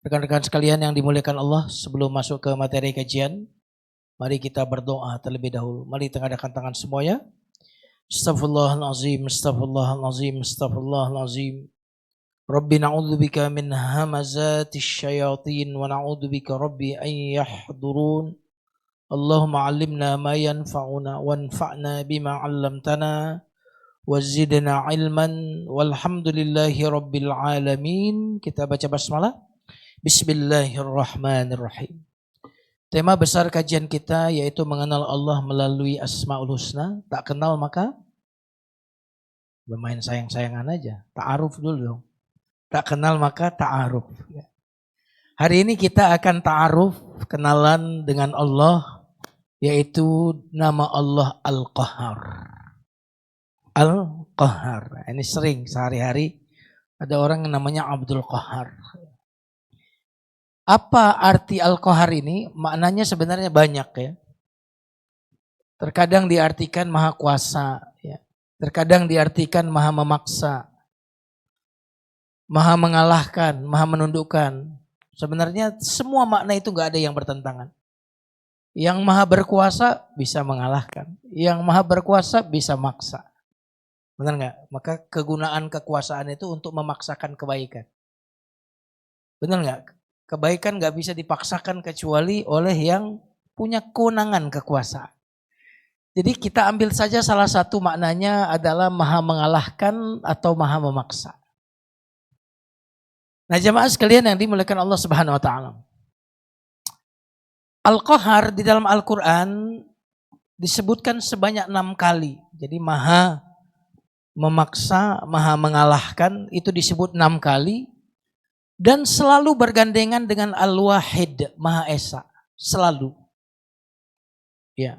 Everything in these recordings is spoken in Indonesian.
Rekan-rekan sekalian yang dimuliakan Allah, sebelum masuk ke materi kajian, mari kita berdoa terlebih dahulu. Mari tengahkan tangan semuanya. Astaghfirullahalazim, astaghfirullahalazim, astaghfirullahalazim. Rabbi na'udzubika min hamazatis syayatin wa na'udzubika rabbi an yahdurun. Allahumma 'allimna ma yanfa'una wanfa'na bima 'allamtana wazidna 'ilman walhamdulillahi rabbil alamin. Kita baca basmalah. Bismillahirrahmanirrahim. Tema besar kajian kita yaitu mengenal Allah melalui Asmaul Husna. Tak kenal maka bermain sayang-sayangan aja. Ta'aruf dulu dong. Tak kenal maka ta'aruf. Hari ini kita akan ta'aruf, kenalan dengan Allah, yaitu nama Allah Al-Qahhar. Al-Qahhar. Ini sering sehari-hari ada orang yang namanya Abdul Qahhar. Apa arti Al-Qahhar ini? Maknanya sebenarnya banyak ya. Terkadang diartikan maha kuasa, ya. Terkadang diartikan maha memaksa, maha mengalahkan, maha menundukkan. Sebenarnya semua makna itu gak ada yang bertentangan. Yang maha berkuasa bisa mengalahkan, yang maha berkuasa bisa maksa. Benar gak? Maka kegunaan kekuasaan itu untuk memaksakan kebaikan. Benar gak? Kebaikan gak bisa dipaksakan kecuali oleh yang punya kewenangan kekuasaan. Jadi kita ambil saja salah satu maknanya adalah maha mengalahkan atau maha memaksa. Nah jamaah sekalian yang dimuliakan Allah Subhanahu wa taala. Al-Qahhar di dalam Al-Quran disebutkan sebanyak 6 kali. Jadi maha memaksa, maha mengalahkan itu disebut 6 kali. Dan selalu bergandengan dengan Al-Wahid, Maha Esa. Selalu. Ya.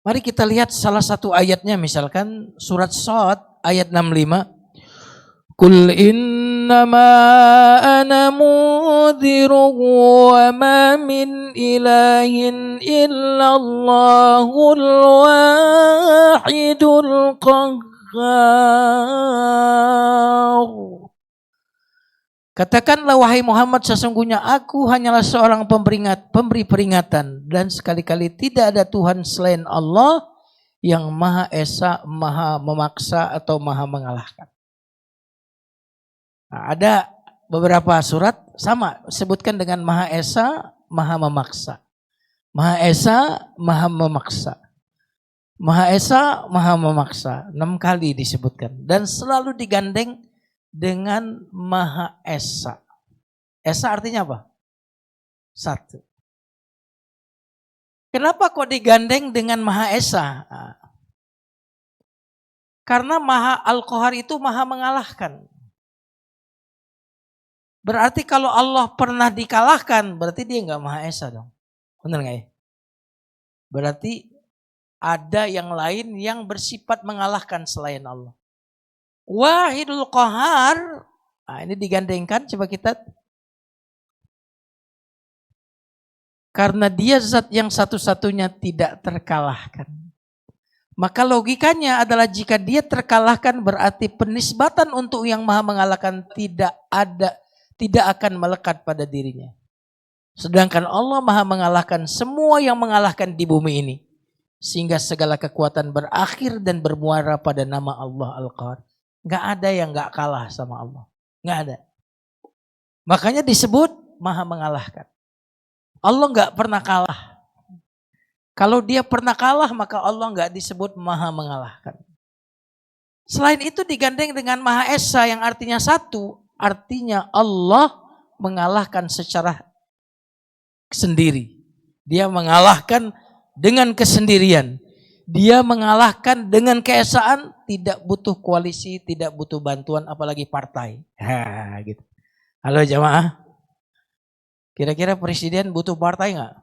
Mari kita lihat salah satu ayatnya, misalkan surat Shad ayat 65. Qul innama ana mudhiru wa ma min ilahin illallahul wahidul qahhar. Katakanlah wahai Muhammad, sesungguhnya aku hanyalah seorang pemberi peringatan dan sekali-kali tidak ada Tuhan selain Allah yang Maha Esa, Maha memaksa atau Maha mengalahkan. Nah, ada beberapa surat sama sebutkan dengan Maha Esa, Maha memaksa. Maha Esa, Maha memaksa. Maha Esa, Maha memaksa. 6 kali disebutkan dan selalu digandeng dengan Maha Esa. Esa artinya apa? Satu. Kenapa kok digandeng dengan Maha Esa? Karena Maha Al-Qahhar itu maha mengalahkan. Berarti kalau Allah pernah dikalahkan, berarti dia enggak Maha Esa dong. Benar enggak ya? Berarti ada yang lain yang bersifat mengalahkan selain Allah. Wahidul Qahhar, nah ini digandengkan, coba kita. Karena dia zat yang satu-satunya tidak terkalahkan. Maka logikanya adalah jika dia terkalahkan berarti penisbatan untuk yang maha mengalahkan tidak akan melekat pada dirinya. Sedangkan Allah maha mengalahkan semua yang mengalahkan di bumi ini. Sehingga segala kekuatan berakhir dan bermuara pada nama Allah Al-Qahhar. Gak ada yang gak kalah sama Allah. Gak ada. Makanya disebut maha mengalahkan. Allah gak pernah kalah. Kalau dia pernah kalah maka Allah gak disebut maha mengalahkan. Selain itu digandeng dengan Maha Esa yang artinya satu. Artinya Allah mengalahkan secara sendiri. Dia mengalahkan dengan kesendirian. Dia mengalahkan dengan keesaan, tidak butuh koalisi, tidak butuh bantuan, apalagi partai. Gitu. Halo jamaah, kira-kira presiden butuh partai nggak?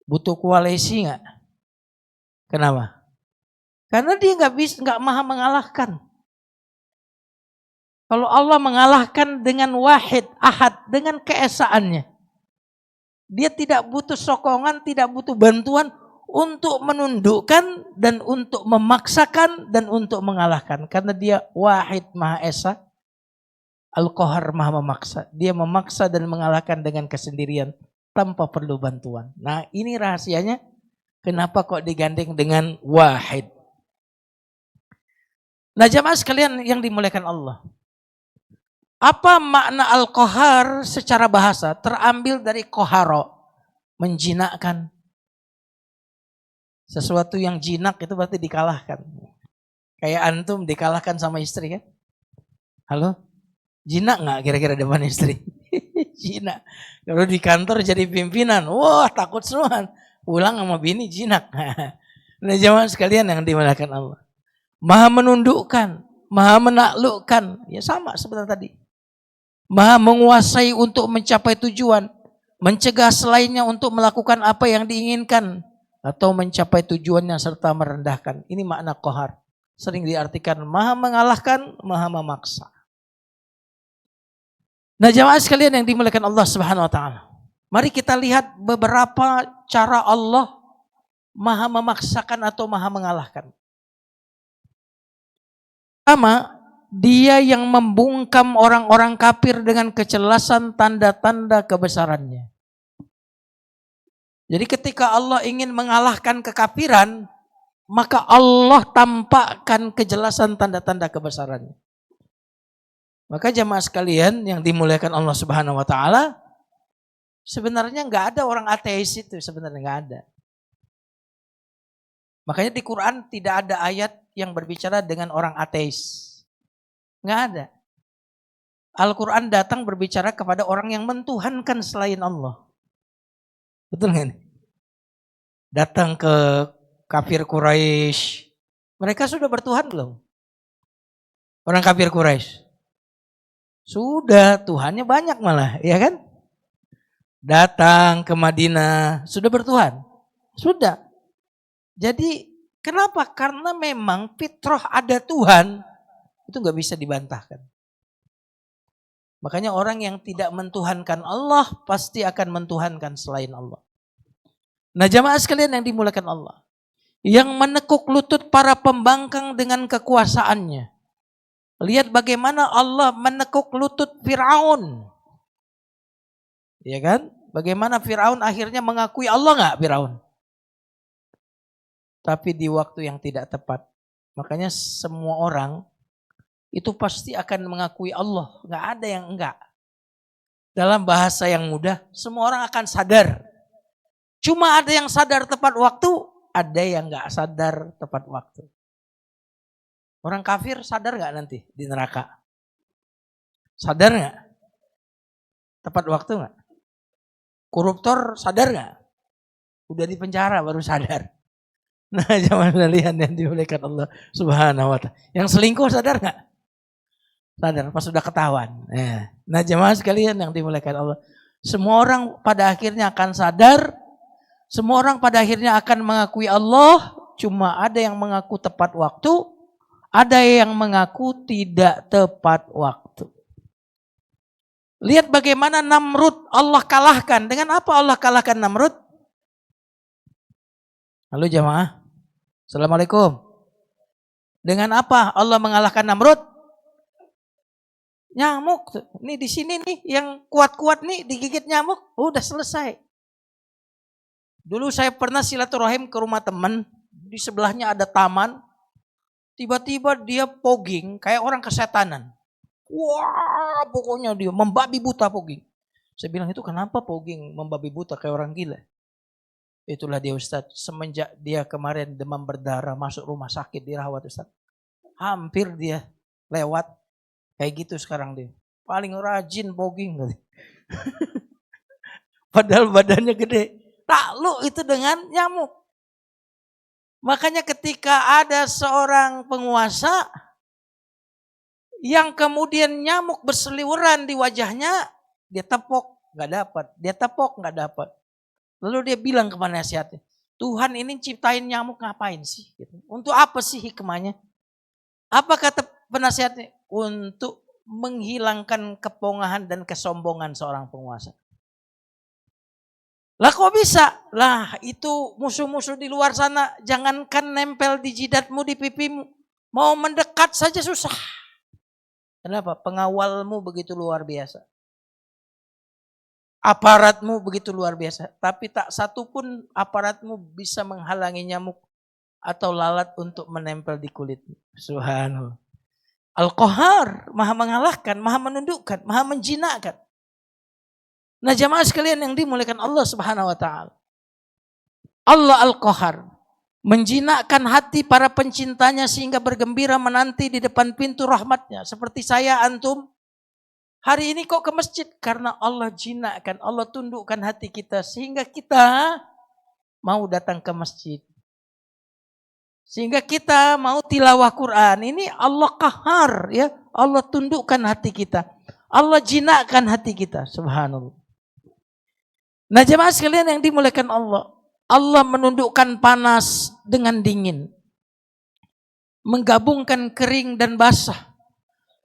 Butuh koalisi nggak? Kenapa? Karena dia nggak maha mengalahkan. Kalau Allah mengalahkan dengan wahid, ahad, dengan keesaannya, dia tidak butuh sokongan, tidak butuh bantuan untuk menundukkan dan untuk memaksakan dan untuk mengalahkan. Karena dia wahid Maha Esa, Al-Qahar maha memaksa. Dia memaksa dan mengalahkan dengan kesendirian tanpa perlu bantuan. Nah ini rahasianya kenapa kok digandeng dengan wahid. Nah jamaah sekalian yang dimuliakan Allah. Apa makna Al-Qahar secara bahasa? Terambil dari koharo. Menjinakkan. Sesuatu yang jinak itu berarti dikalahkan. Kayak antum dikalahkan sama istri kan? Halo? Jinak gak kira-kira depan istri? Jinak. Kalau di kantor jadi pimpinan, wah takut semua. Pulang sama bini jinak. Nah jamaah sekalian yang dimuliakan Allah. Maha menundukkan, maha menaklukkan. Ya sama seperti tadi. Maha menguasai untuk mencapai tujuan. Mencegah selainnya untuk melakukan apa yang diinginkan. Atau mencapai tujuannya serta merendahkan. Ini makna qahar. Sering diartikan maha mengalahkan, maha memaksa. Nah jamaah sekalian yang dimuliakan Allah Subhanahu wa ta'ala. Mari kita lihat beberapa cara Allah maha memaksakan atau maha mengalahkan. Pertama, dia yang membungkam orang-orang kafir dengan kejelasan tanda-tanda kebesarannya. Jadi ketika Allah ingin mengalahkan kekafiran, maka Allah tampakkan kejelasan tanda-tanda kebesarannya. Maka jamaah sekalian yang dimuliakan Allah Subhanahu wa ta'ala, sebenarnya nggak ada orang ateis itu, sebenarnya nggak ada. Makanya di Quran tidak ada ayat yang berbicara dengan orang ateis. Nggak ada. Al-Quran datang berbicara kepada orang yang mentuhankan selain Allah. Betul nggak nih? Datang ke kafir Quraisy. Mereka sudah bertuhan belum? Orang kafir Quraisy. Sudah, Tuhannya banyak malah, ya kan? Datang ke Madinah, sudah bertuhan? Sudah. Jadi kenapa? Karena memang fitrah ada Tuhan, itu gak bisa dibantahkan. Makanya orang yang tidak mentuhankan Allah, pasti akan mentuhankan selain Allah. Nah jamaah sekalian yang dimuliakan Allah. Yang menekuk lutut para pembangkang dengan kekuasaannya. Lihat bagaimana Allah menekuk lutut Fir'aun. Ya kan? Bagaimana Fir'aun akhirnya mengakui Allah enggak Fir'aun? Tapi di waktu yang tidak tepat. Makanya semua orang itu pasti akan mengakui Allah. Enggak ada yang enggak. Dalam bahasa yang mudah, semua orang akan sadar. Cuma ada yang sadar tepat waktu, ada yang enggak sadar tepat waktu. Orang kafir sadar gak nanti di neraka? Sadar gak? Tepat waktu gak? Koruptor sadar gak? Udah di penjara baru sadar. Nah jangan lihat yang dimuliakan Allah Subhanahu wa ta'ala. Yang selingkuh sadar gak? Sadar pas sudah ketahuan. Nah jemaah sekalian yang dimuliakan Allah. Semua orang pada akhirnya akan sadar. Semua orang pada akhirnya akan mengakui Allah. Cuma ada yang mengaku tepat waktu. Ada yang mengaku tidak tepat waktu. Lihat bagaimana Namrud Allah kalahkan. Dengan apa Allah kalahkan Namrud? Halo jamaah. Assalamualaikum. Dengan apa Allah mengalahkan Namrud? Nyamuk. Nih di sini nih yang kuat-kuat nih digigit nyamuk. Udah selesai. Dulu saya pernah silaturahim ke rumah teman. Di sebelahnya ada taman. Tiba-tiba dia pogging kayak orang kesetanan. Wah pokoknya dia membabi buta pogging. Saya bilang itu kenapa pogging membabi buta kayak orang gila. Itulah dia Ustadz. Semenjak dia kemarin demam berdarah masuk rumah sakit dirawat Ustadz. Hampir dia lewat. Kayak gitu sekarang dia. Paling rajin pogging. Padahal badannya gede. Takluk itu dengan nyamuk. Makanya ketika ada seorang penguasa yang kemudian nyamuk berseliweran di wajahnya, dia tepok nggak dapat, dia tepok nggak dapat. Lalu dia bilang ke penasihatnya, Tuhan ini ciptain nyamuk ngapain sih? Untuk apa sih hikmahnya? Apa kata penasihatnya? Untuk menghilangkan kepongahan dan kesombongan seorang penguasa. Lah kok bisa? Lah itu musuh-musuh di luar sana jangankan nempel di jidatmu, di pipimu. Mau mendekat saja susah. Kenapa? Pengawalmu begitu luar biasa. Aparatmu begitu luar biasa. Tapi tak satu pun aparatmu bisa menghalangi nyamuk atau lalat untuk menempel di kulitmu. Subhanallah. Al-Qahar, maha mengalahkan, maha menundukkan, maha menjinakkan. Nah jamaah sekalian yang dimuliakan Allah Subhanahu wa ta'ala. Allah Al-Qahar menjinakkan hati para pencintanya sehingga bergembira menanti di depan pintu rahmatnya. Seperti saya, antum. Hari ini kok ke masjid? Karena Allah jinakkan, Allah tundukkan hati kita. Sehingga kita mau datang ke masjid. Sehingga kita mau tilawah Quran. Ini Allah Qahar, ya. Allah tundukkan hati kita. Allah jinakkan hati kita. Subhanallah. Nah jemaah sekalian yang dimuliakan Allah. Allah menundukkan panas dengan dingin. Menggabungkan kering dan basah.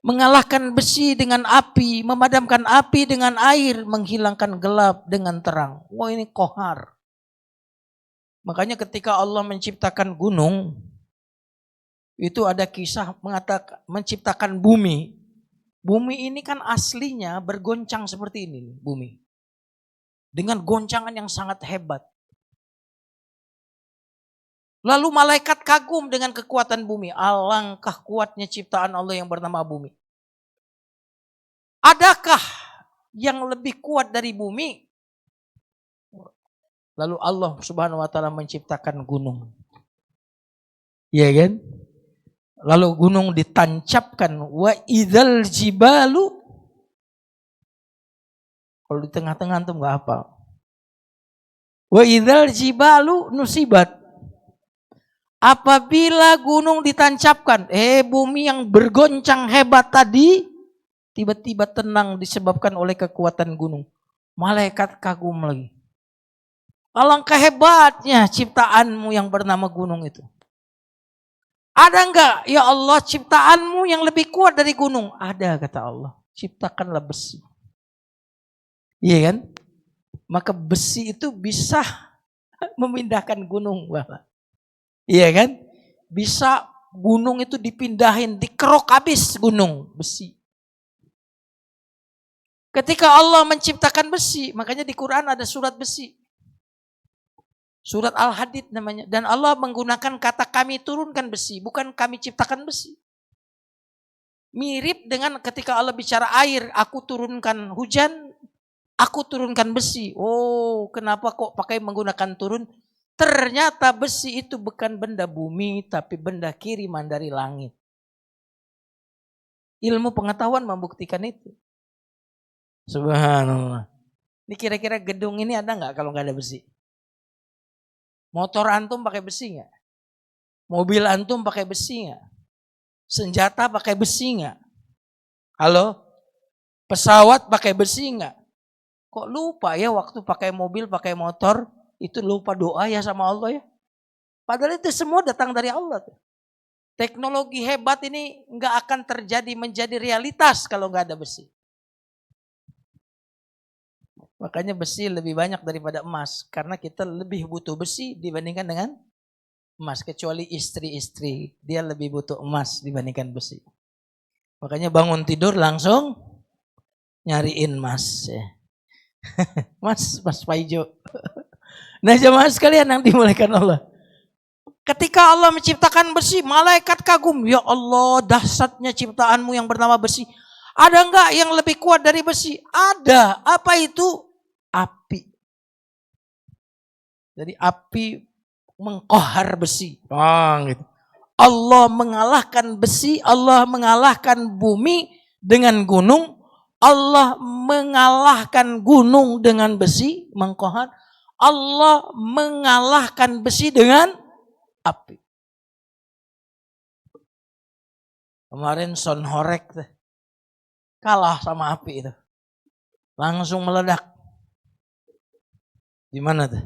Mengalahkan besi dengan api. Memadamkan api dengan air. Menghilangkan gelap dengan terang. Wah ini Qahar. Makanya ketika Allah menciptakan gunung. Itu ada kisah mengatakan menciptakan bumi. Bumi ini kan aslinya bergoncang seperti ini. Bumi. Dengan goncangan yang sangat hebat. Lalu malaikat kagum dengan kekuatan bumi. Alangkah kuatnya ciptaan Allah yang bernama bumi. Adakah yang lebih kuat dari bumi? Lalu Allah Subhanahu wa ta'ala menciptakan gunung. Iya kan? Lalu gunung ditancapkan. Wa idzal jibalu. Kalau di tengah-tengah tuh enggak apa. Wa idzal jibalu nusibat. Apabila gunung ditancapkan, bumi yang bergoncang hebat tadi, tiba-tiba tenang disebabkan oleh kekuatan gunung. Malaikat kagum lagi. Alangkah hebatnya ciptaanmu yang bernama gunung itu. Ada enggak, ya Allah, ciptaanmu yang lebih kuat dari gunung? Ada, kata Allah. Ciptakanlah besi. Iya kan? Maka besi itu bisa memindahkan gunung. Iya kan? Bisa gunung itu dipindahin, dikerok habis gunung, besi. Ketika Allah menciptakan besi, makanya di Quran ada surat besi. Surat Al-Hadid namanya. Dan Allah menggunakan kata kami turunkan besi, bukan kami ciptakan besi. Mirip dengan ketika Allah bicara air, aku turunkan hujan, aku turunkan besi. Oh, kenapa kok pakai menggunakan turun? Ternyata besi itu bukan benda bumi, tapi benda kiriman dari langit. Ilmu pengetahuan membuktikan itu. Subhanallah. Ini kira-kira gedung ini ada nggak kalau nggak ada besi? Motor antum pakai besi nggak? Mobil antum pakai besi nggak? Senjata pakai besi nggak? Halo? Pesawat pakai besi nggak? Kok lupa ya waktu pakai mobil, pakai motor? Itu lupa doa ya sama Allah ya. Padahal itu semua datang dari Allah. Teknologi hebat ini nggak akan terjadi menjadi realitas kalau nggak ada besi. Makanya besi lebih banyak daripada emas. Karena kita lebih butuh besi dibandingkan dengan emas. Kecuali istri-istri. Dia lebih butuh emas dibandingkan besi. Makanya bangun tidur langsung nyariin emas. Ya. Mas Paijo. Nah jemaah sekalian yang dimuliakan Allah. Ketika Allah menciptakan besi, malaikat kagum. Ya Allah, dahsyatnya ciptaanmu yang bernama besi. Ada enggak yang lebih kuat dari besi? Ada. Apa itu? Api. Jadi api mengqahar besi. Gitu. Allah mengalahkan besi, Allah mengalahkan bumi dengan gunung. Allah mengalahkan gunung dengan besi, mengqahar. Allah mengalahkan besi dengan api. Kemarin Son Horek kalah sama api itu. Langsung meledak. Di mana tuh?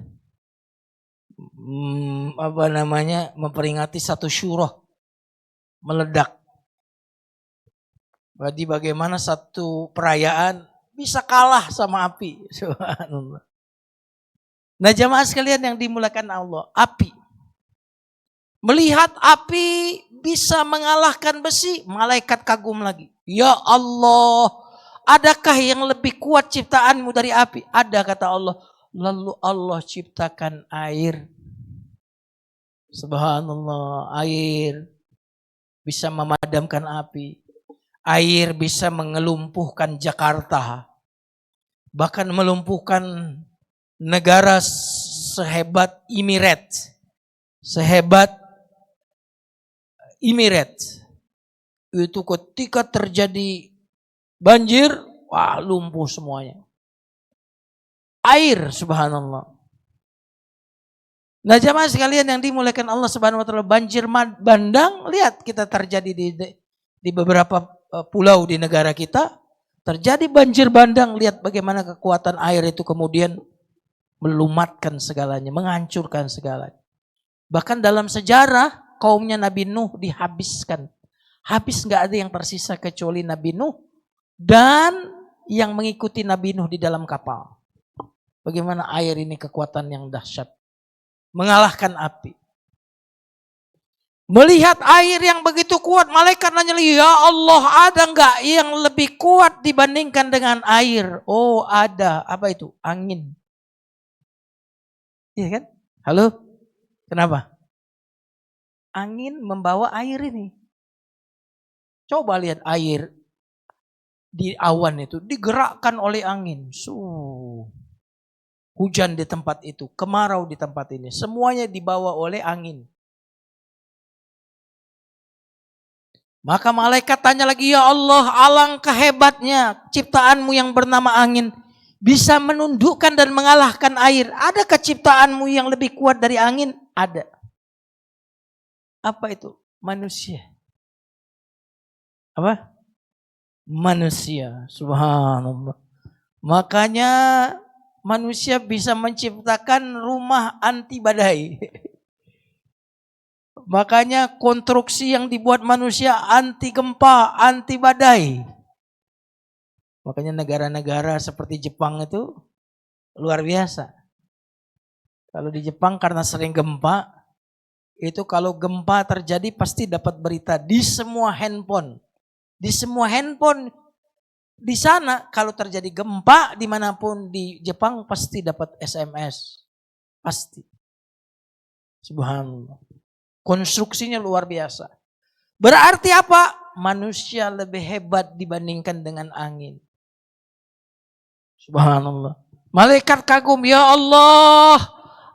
Memperingati satu syuroh. Meledak. Jadi bagaimana satu perayaan bisa kalah sama api. Subhanallah. Nah jamaah sekalian yang dimuliakan Allah, api. Melihat api bisa mengalahkan besi, malaikat kagum lagi. Ya Allah, adakah yang lebih kuat ciptaanmu dari api? Ada, kata Allah. Lalu Allah ciptakan air. Subhanallah, air bisa memadamkan api. Air bisa mengelumpuhkan Jakarta. Bahkan melumpuhkan negara sehebat Emirates. Sehebat Emirates. Itu ketika terjadi banjir, wah lumpuh semuanya. Air, subhanallah. Nah jamaah sekalian yang dimuliakan Allah subhanahu wa ta'ala, banjir bandang, lihat kita terjadi di beberapa pulau di negara kita. Terjadi banjir bandang, lihat bagaimana kekuatan air itu kemudian melumatkan segalanya, menghancurkan segalanya. Bahkan dalam sejarah kaumnya Nabi Nuh dihabiskan. Habis gak ada yang tersisa kecuali Nabi Nuh dan yang mengikuti Nabi Nuh di dalam kapal. Bagaimana air ini kekuatan yang dahsyat. Mengalahkan api. Melihat air yang begitu kuat, malaikat nanya, ya Allah, ada enggak yang lebih kuat dibandingkan dengan air? Oh ada, apa itu? Angin. Iya kan? Halo? Kenapa? Angin membawa air ini. Coba lihat air di awan itu digerakkan oleh angin. Hujan di tempat itu, kemarau di tempat ini, semuanya dibawa oleh angin. Maka malaikat tanya lagi, ya Allah, alangkah hebatnya ciptaanmu yang bernama angin. Bisa menundukkan dan mengalahkan air. Adakah ciptaanmu yang lebih kuat dari angin? Ada. Apa itu? Manusia. Apa? Manusia. Subhanallah. Makanya manusia bisa menciptakan rumah anti badai. Makanya konstruksi yang dibuat manusia anti gempa, anti badai. Makanya negara-negara seperti Jepang itu luar biasa. Kalau di Jepang karena sering gempa, itu kalau gempa terjadi pasti dapat berita di semua handphone. Di semua handphone di sana kalau terjadi gempa dimanapun di Jepang pasti dapat SMS. Pasti. Subhanallah. Konstruksinya luar biasa. Berarti apa? Manusia lebih hebat dibandingkan dengan angin. Subhanallah. Malaikat kagum, ya Allah,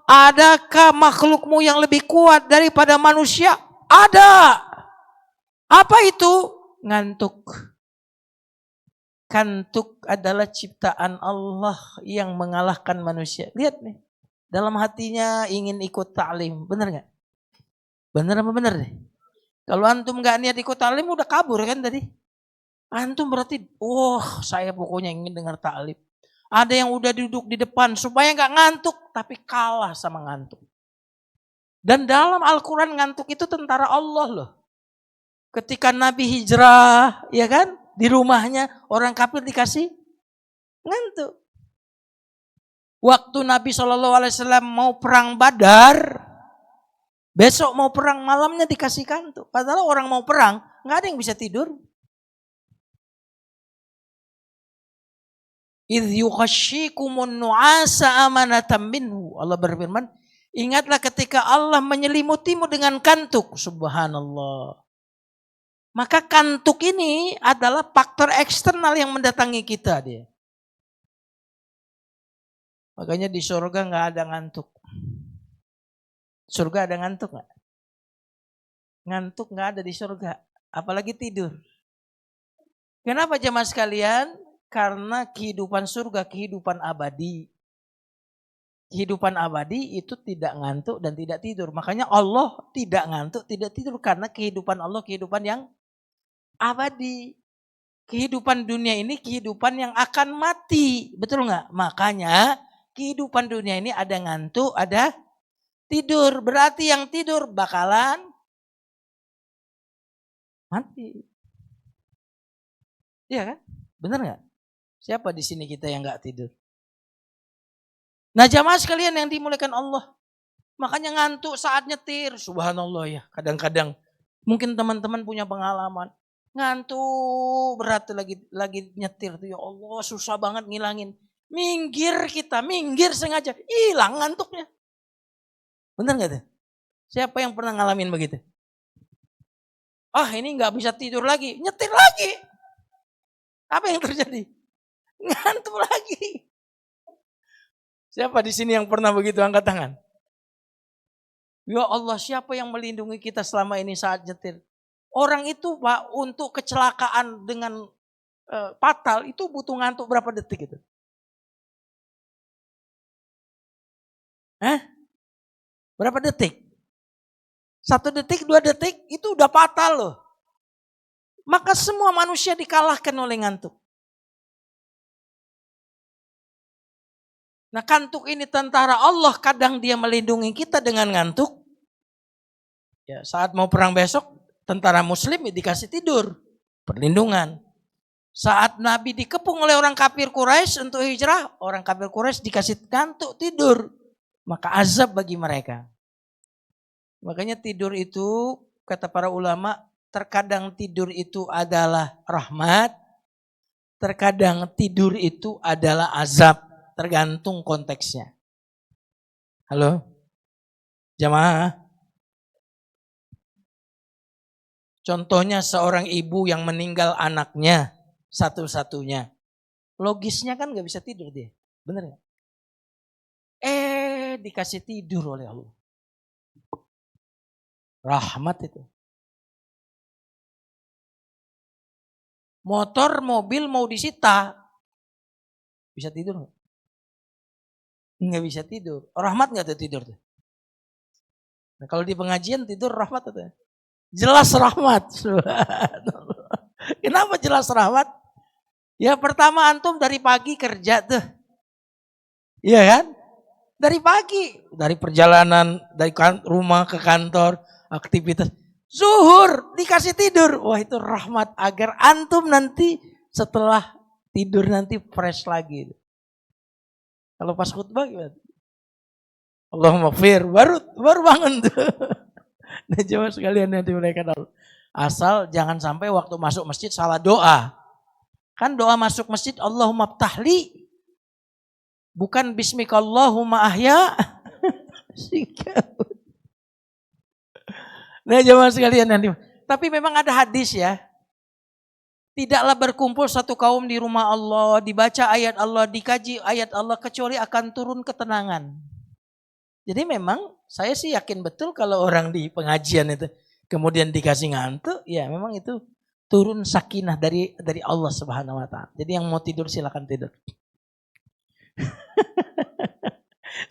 adakah makhlukmu yang lebih kuat daripada manusia? Ada. Apa itu? Ngantuk. Kantuk adalah ciptaan Allah yang mengalahkan manusia. Lihat nih, dalam hatinya ingin ikut ta'lim. Benar gak? Benar apa benar deh? Kalau antum gak niat ikut ta'lim udah kabur kan tadi. Antum berarti, saya pokoknya ingin dengar ta'lim. Ada yang udah duduk di depan supaya gak ngantuk, tapi kalah sama ngantuk. Dan dalam Al-Quran ngantuk itu tentara Allah loh. Ketika Nabi hijrah, ya kan? Di rumahnya orang kafir dikasih ngantuk. Waktu Nabi SAW mau perang Badar, besok mau perang malamnya dikasih kantuk. Padahal orang mau perang, gak ada yang bisa tidur. Idh yukhashikumun nu'asa amanatan minhu. Allah berfirman, ingatlah ketika Allah menyelimutimu dengan kantuk. Subhanallah. Maka kantuk ini adalah faktor eksternal yang mendatangi kita dia. Makanya di surga gak ada ngantuk. Surga ada ngantuk gak? Ngantuk gak ada di surga. Apalagi tidur. Kenapa jemaah sekalian? Karena kehidupan surga, kehidupan abadi. Kehidupan abadi itu tidak ngantuk dan tidak tidur. Makanya Allah tidak ngantuk, tidak tidur. Karena kehidupan Allah, kehidupan yang abadi. Kehidupan dunia ini kehidupan yang akan mati. Betul gak? Makanya kehidupan dunia ini ada ngantuk, ada tidur. Berarti yang tidur bakalan mati. Iya kan? Benar gak? Siapa di sini kita yang gak tidur? Nah jamaah sekalian yang dimuliakan Allah. Makanya ngantuk saat nyetir. Subhanallah ya. Kadang-kadang mungkin teman-teman punya pengalaman. Ngantuk berat tuh lagi nyetir tuh, ya Allah susah banget ngilangin. Minggir kita, minggir sengaja, hilang ngantuknya. Bener gak tuh? Siapa yang pernah ngalamin begitu? Ah ini gak bisa tidur lagi, nyetir lagi. Apa yang terjadi? Ngantuk lagi. Siapa di sini yang pernah begitu, angkat tangan? Ya Allah, siapa yang melindungi kita selama ini saat nyetir? Orang itu Pak, untuk kecelakaan dengan fatal itu butuh ngantuk berapa detik itu? Berapa detik? 1 detik, 2 detik itu udah fatal loh. Maka semua manusia dikalahkan oleh ngantuk. Nah, kantuk ini tentara Allah, kadang dia melindungi kita dengan ngantuk. Ya, saat mau perang besok, tentara muslim dikasih tidur, perlindungan. Saat Nabi dikepung oleh orang kafir Quraisy untuk hijrah, orang kafir Quraisy dikasih kantuk tidur, maka azab bagi mereka. Makanya tidur itu, kata para ulama, terkadang tidur itu adalah rahmat, terkadang tidur itu adalah azab, tergantung konteksnya. Halo? Jamaah? Contohnya seorang ibu yang meninggal anaknya satu-satunya. Logisnya kan gak bisa tidur dia. Bener gak? Dikasih tidur oleh Allah. Rahmat itu. Motor, mobil mau disita. Bisa tidur gak? Gak bisa tidur. Rahmat gak tuh tidur tuh? Nah, kalau di pengajian tidur rahmat tuh. Jelas rahmat. Kenapa jelas rahmat? Ya pertama antum dari pagi kerja tuh. Iya kan? Dari pagi. Dari perjalanan, dari rumah ke kantor, aktivitas. Zuhur dikasih tidur. Wah itu rahmat agar antum nanti setelah tidur nanti fresh lagi. Kalau pas khutbah gimana? Allahumma gfir. Baru bangun tuh. Nah coba sekalian nanti mereka tahu. Asal jangan sampai waktu masuk masjid salah doa. Kan doa masuk masjid Allahumma ftahli. Bukan bismikallahumma ahya. Nah jemaah sekalian nanti. Tapi memang ada hadis ya. Tidaklah berkumpul satu kaum di rumah Allah, dibaca ayat Allah, dikaji ayat Allah, kecuali akan turun ketenangan. Jadi memang saya sih yakin betul kalau orang di pengajian itu kemudian dikasih ngantuk, ya memang itu turun sakinah dari Allah Subhanahu wa taala. Jadi yang mau tidur silakan tidur.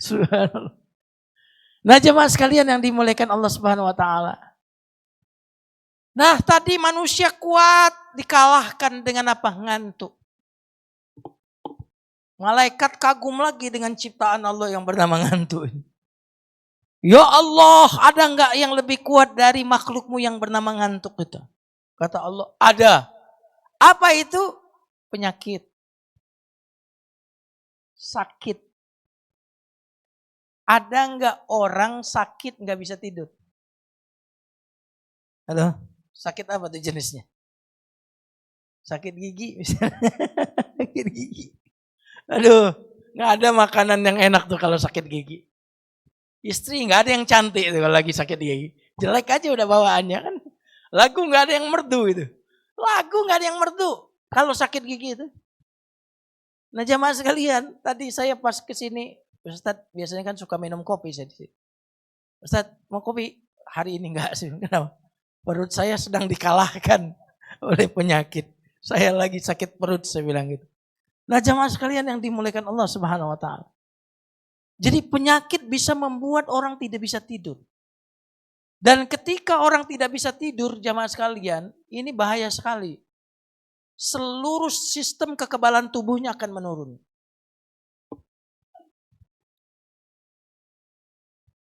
Subhanallah. Nah, jemaah sekalian yang dimuliakan Allah Subhanahu wa taala. Nah, tadi manusia kuat dikalahkan dengan apa? Ngantuk. Malaikat kagum lagi dengan ciptaan Allah yang bernama ngantuk. Ya Allah, ada enggak yang lebih kuat dari makhlukmu yang bernama ngantuk itu? Kata Allah, ada. Apa itu? Penyakit. Sakit. Ada enggak orang sakit enggak bisa tidur? Halo? Sakit apa tuh jenisnya? Sakit gigi misalnya. Sakit gigi. Aduh, enggak ada makanan yang enak tuh kalau sakit gigi. Istri nggak ada yang cantik itu kalau lagi sakit gigi. Jelek aja udah bawaannya kan. Lagu nggak ada yang merdu itu. Lagu nggak ada yang merdu kalau sakit gigi itu. Nah jamaah sekalian, tadi saya pas kesini, Ustaz biasanya kan suka minum kopi saya di sini. Ustaz mau kopi? Hari ini enggak sih. Kenapa? Perut saya sedang dikalahkan oleh penyakit. Saya lagi sakit perut saya bilang gitu. Nah jamaah sekalian yang dimuliakan Allah Subhanahu wa taala. Jadi penyakit bisa membuat orang tidak bisa tidur. Dan ketika orang tidak bisa tidur, jamaah sekalian, ini bahaya sekali. Seluruh sistem kekebalan tubuhnya akan menurun.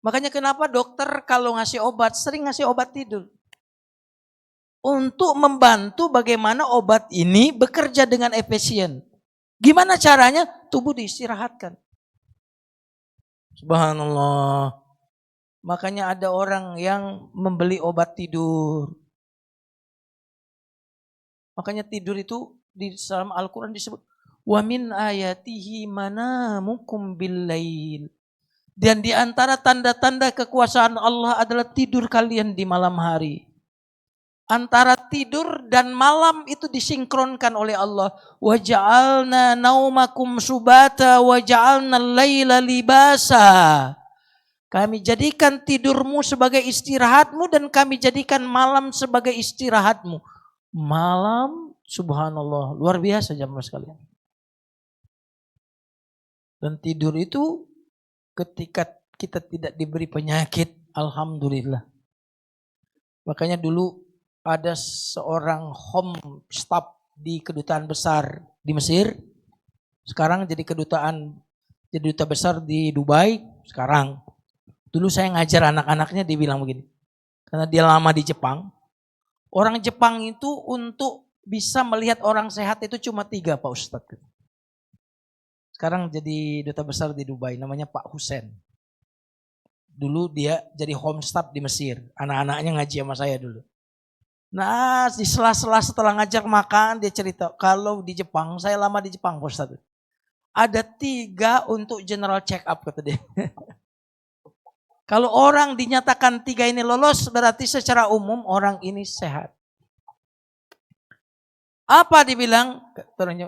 Makanya kenapa dokter kalau ngasih obat, sering ngasih obat tidur. Untuk membantu bagaimana obat ini bekerja dengan efisien. Gimana caranya? Tubuh diistirahatkan. Subhanallah. Makanya ada orang yang membeli obat tidur. Makanya tidur itu di dalam Al-Quran disebut wa min ayatihi manamukum bil-lail. Dan di antara tanda-tanda kekuasaan Allah adalah tidur kalian di malam hari. Antara tidur dan malam itu disinkronkan oleh Allah. Wa ja'alna naumakum subata wa ja'alna al-laila libasa. Kami jadikan tidurmu sebagai istirahatmu dan kami jadikan malam sebagai istirahatmu. Malam, subhanallah, luar biasa jamaah sekalian. Dan tidur itu ketika kita tidak diberi penyakit, alhamdulillah. Makanya dulu ada seorang home staff di kedutaan besar di Mesir. Sekarang jadi duta besar di Dubai sekarang. Dulu saya ngajar anak-anaknya, dia bilang begini. Karena dia lama di Jepang. Orang Jepang itu untuk bisa melihat orang sehat itu cuma 3 Pak Ustadz. Sekarang jadi duta besar di Dubai, namanya Pak Hussein. Dulu dia jadi home staff di Mesir. Anak-anaknya ngaji sama saya dulu. Nah di sela-sela setelah ngajak makan dia cerita. Kalau di Jepang, saya lama di Jepang Pak Ustadz. Ada 3 untuk general check up kata dia. Kalau orang dinyatakan 3 ini lolos, berarti secara umum orang ini sehat. Apa dibilang?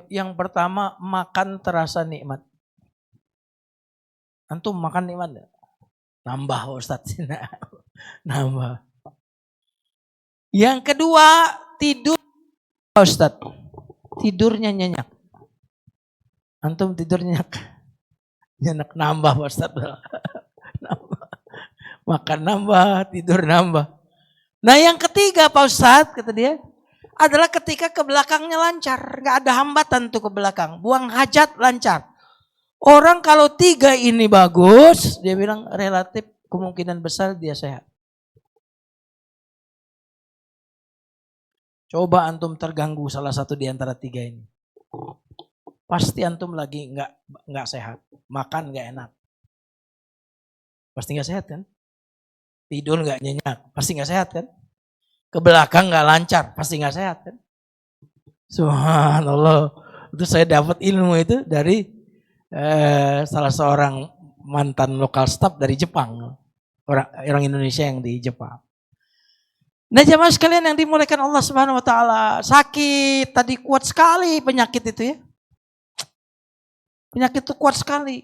Yang pertama, makan terasa nikmat. Antum makan nikmat? Nambah Ustaz. Nambah. Yang kedua, tidur Ustaz. Tidurnya nyenyak. Antum tidur nyenyak. Nyenyak nambah Ustaz. Nambah. Makan nambah, tidur nambah. Nah yang ketiga Pak Ustadz, kata dia, adalah ketika ke belakangnya lancar. Gak ada hambatan tuh ke belakang. Buang hajat lancar. Orang kalau 3 ini bagus, dia bilang relatif kemungkinan besar dia sehat. Coba antum terganggu salah satu di antara 3 ini. Pasti antum lagi nggak sehat. Makan nggak enak. Pasti nggak sehat kan? Tidur nggak nyenyak, pasti nggak sehat kan? Ke belakang nggak lancar, pasti nggak sehat kan? Subhanallah, itu saya dapat ilmu itu dari salah seorang mantan lokal staff dari Jepang, orang Indonesia yang di Jepang. Nah jamaah sekalian yang dimuliakan Allah Subhanahu Wa Taala, sakit tadi kuat sekali penyakit itu ya, penyakit itu kuat sekali,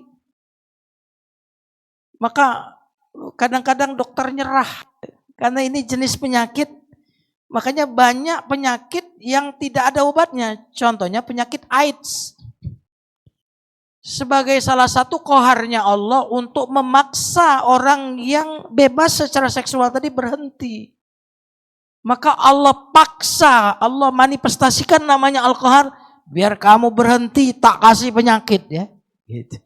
maka kadang-kadang dokter nyerah karena ini jenis penyakit. Makanya banyak penyakit yang tidak ada obatnya. Contohnya penyakit AIDS. Sebagai salah satu qoharnya Allah untuk memaksa orang yang bebas secara seksual tadi berhenti. Maka Allah paksa, Allah manifestasikan namanya Al-Qahar biar kamu berhenti, tak kasih penyakit ya. Gitu.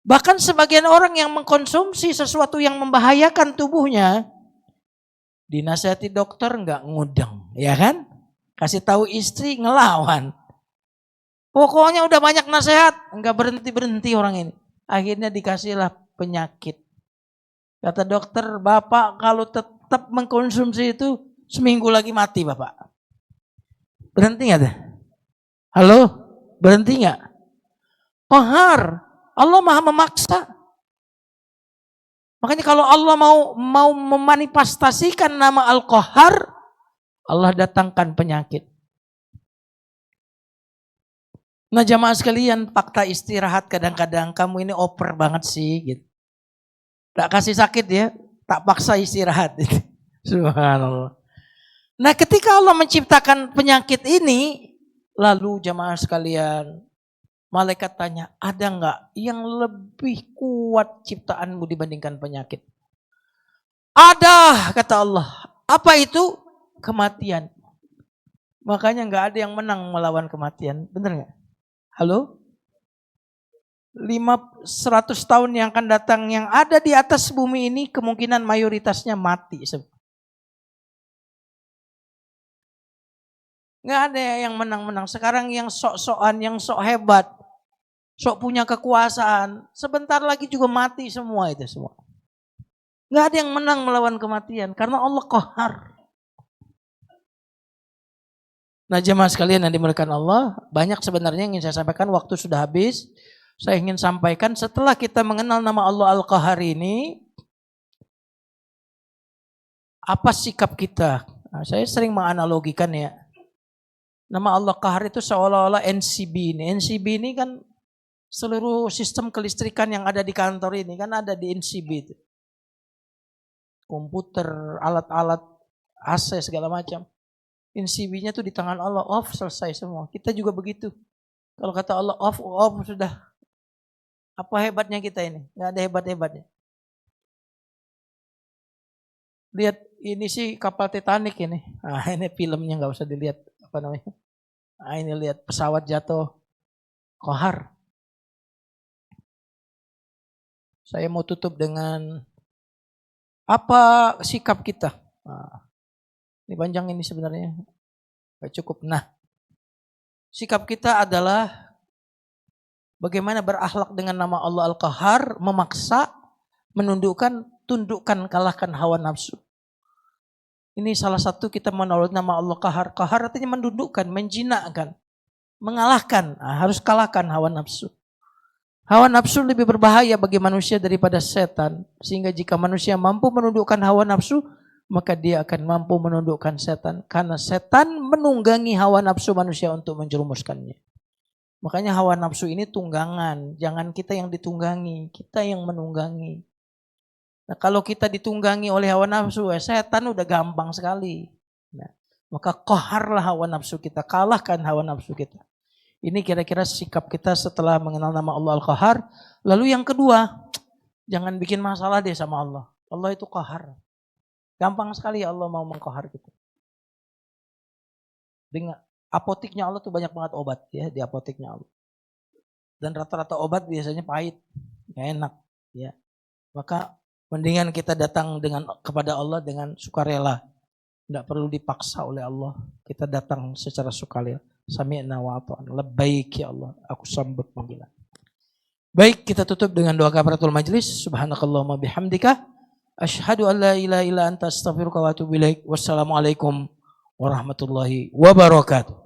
Bahkan sebagian orang yang mengkonsumsi sesuatu yang membahayakan tubuhnya, dinasihati dokter nggak ngudeng, ya kan? Kasih tahu istri ngelawan. Pokoknya udah banyak nasihat, nggak berhenti orang ini. Akhirnya dikasihlah penyakit. Kata dokter, Bapak kalau tetap mengkonsumsi itu seminggu lagi mati Bapak. Berhenti nggak? Halo, berhenti nggak? Qahar. Allah maha memaksa. Makanya kalau Allah mau memanifestasikan nama Al-Qahar, Allah datangkan penyakit. Nah jamaah sekalian, fakta istirahat kadang-kadang kamu ini oper banget sih gitu. Tak kasih sakit ya, tak paksa istirahat. Subhanallah. Nah ketika Allah menciptakan penyakit ini, lalu jamaah sekalian, malaikat tanya, ada enggak yang lebih kuat ciptaanmu dibandingkan penyakit? Ada, kata Allah. Apa itu? Kematian. Makanya enggak ada yang menang melawan kematian. Benar enggak? Halo? 100 tahun yang akan datang yang ada di atas bumi ini kemungkinan mayoritasnya mati. Enggak ada yang menang-menang. Sekarang yang sok-sokan, yang sok hebat, sok punya kekuasaan, sebentar lagi juga mati semua itu semua. Enggak ada yang menang melawan kematian karena Allah Qahar. Nah jemaah sekalian yang dimuliakan Allah, banyak sebenarnya yang ingin saya sampaikan, waktu sudah habis. Saya ingin sampaikan setelah kita mengenal nama Allah Al-Qahar ini, apa sikap kita? Nah, saya sering menganalogikan ya, nama Allah Qahar itu seolah-olah NCB ini. NCB ini kan seluruh sistem kelistrikan yang ada di kantor ini kan ada di NCB itu. Komputer, alat-alat, AC segala macam. NCB-nya tuh di tangan Allah, off selesai semua. Kita juga begitu. Kalau kata Allah off sudah. Apa hebatnya kita ini? Gak ada hebat-hebatnya. Lihat ini sih kapal Titanic ini. Nah ini filmnya gak usah dilihat. Apa namanya? Nah ini lihat pesawat jatuh. Qahar. Saya mau tutup dengan apa sikap kita. Nah, ini panjang ini sebenarnya. Gak cukup. Nah, sikap kita adalah bagaimana berakhlak dengan nama Allah Al-Qahar, memaksa, menundukkan, tundukkan, kalahkan hawa nafsu. Ini salah satu kita menolak nama Allah Qahar. Qahar artinya mendudukkan, menjinakkan, mengalahkan. Nah, harus kalahkan hawa nafsu. Hawa nafsu lebih berbahaya bagi manusia daripada setan. Sehingga jika manusia mampu menundukkan hawa nafsu, maka dia akan mampu menundukkan setan. Karena setan menunggangi hawa nafsu manusia untuk menjerumuskannya. Makanya hawa nafsu ini tunggangan. Jangan kita yang ditunggangi, kita yang menunggangi. Nah kalau kita ditunggangi oleh hawa nafsu, setan udah gampang sekali. Nah, maka qaharlah hawa nafsu kita, kalahkan hawa nafsu kita. Ini kira-kira sikap kita setelah mengenal nama Allah Al-Qahar. Lalu yang kedua, jangan bikin masalah deh sama Allah. Allah itu qahar. Gampang sekali Allah mau mengqahar kita. Dengan apotiknya Allah tuh banyak banget obat ya di apotiknya Allah. Dan rata-rata obat biasanya pahit, gak enak ya. Maka mendingan kita datang kepada Allah dengan sukarela. Tidak perlu dipaksa oleh Allah. Kita datang secara sukarela. Sami'na wa ata'na. Labbaik ya Allah. Aku sambut panggilan. Baik, kita tutup dengan doa kafaratul majlis. Subhanakallahumma bihamdika. Asyhadu an la ilaha illa anta astaghfiruka wa atubu ilaik. Wassalamualaikum warahmatullahi wabarakatuh.